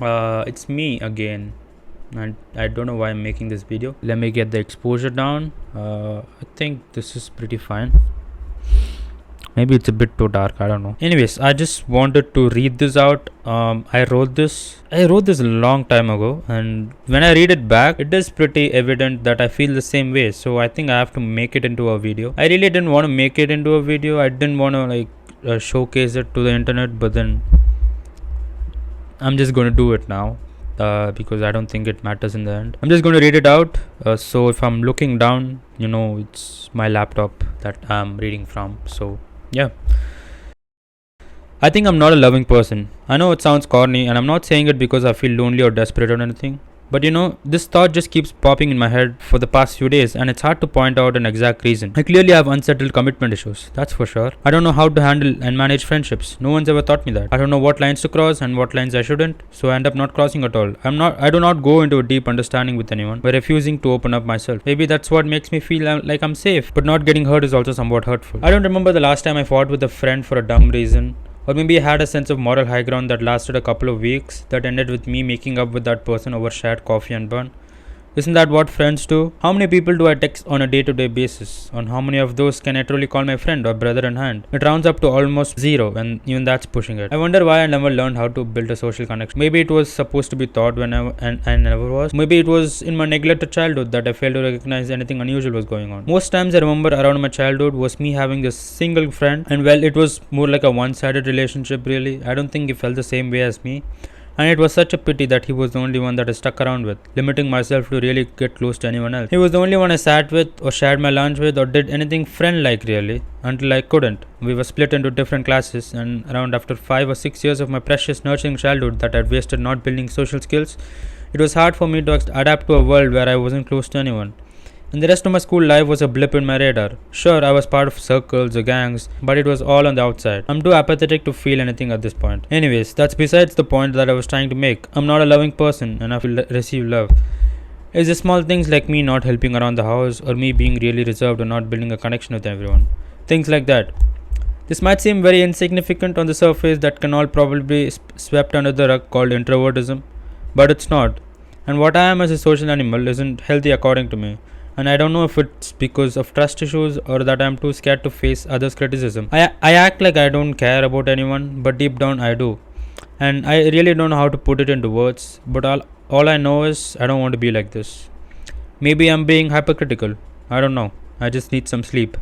It's me again, and I don't know why I'm making this video. Let me get the exposure down. I think this is pretty fine. Maybe it's a bit too dark, I don't know. Anyways, I just wanted to read this out. I wrote this a long time ago, and when I read it back, it is pretty evident that I feel the same way. So I think I have to make it into a video. I really didn't want to make it into a video. I didn't want to showcase it to the internet, but then I'm just going to do it now. Because I don't think it matters in the end. I'm just going to read it out. So if I'm looking down, it's my laptop that I'm reading from. So yeah. I think I'm not a loving person. I know it sounds corny, and I'm not saying it because I feel lonely or desperate or anything. But this thought just keeps popping in my head for the past few days, and it's hard to point out an exact reason. I clearly have unsettled commitment issues, that's for sure. I don't know how to handle and manage friendships. No one's ever taught me that. I don't know what lines to cross and what lines I shouldn't, so I end up not crossing at all. I do not go into a deep understanding with anyone by refusing to open up myself. Maybe that's what makes me feel like I'm safe, but not getting hurt is also somewhat hurtful. I don't remember the last time I fought with a friend for a dumb reason. Or maybe I had a sense of moral high ground that lasted a couple of weeks that ended with me making up with that person over shared coffee and bun. Isn't that what friends do? How many people do I text on a day-to-day basis? On how many of those can I truly call my friend or brother in hand? It rounds up to almost zero, and even that's pushing it. I wonder why I never learned how to build a social connection. Maybe it was supposed to be taught when I never was. Maybe it was in my neglected childhood that I failed to recognize anything unusual was going on. Most times I remember around my childhood was me having this single friend, and well, it was more like a one-sided relationship really. I don't think he felt the same way as me. And it was such a pity that he was the only one that I stuck around with, limiting myself to really get close to anyone else. He was the only one I sat with or shared my lunch with or did anything friend-like really, until I couldn't. We were split into different classes, and around after 5 or 6 years of my precious nurturing childhood that I'd wasted not building social skills, it was hard for me to adapt to a world where I wasn't close to anyone. And the rest of my school life was a blip in my radar. Sure, I was part of circles or gangs, but it was all on the outside. I'm too apathetic to feel anything at this point. Anyways, that's besides the point that I was trying to make. I'm not a loving person, and I will receive love. It's the small things like me not helping around the house, or me being really reserved or not building a connection with everyone. Things like that. This might seem very insignificant on the surface, that can all probably be swept under the rug called introvertism, but it's not. And what I am as a social animal isn't healthy according to me. And I don't know if it's because of trust issues or that I'm too scared to face others' criticism. I act like I don't care about anyone, but deep down I do. And I really don't know how to put it into words, but all I know is I don't want to be like this. Maybe I'm being hypercritical. I don't know. I just need some sleep.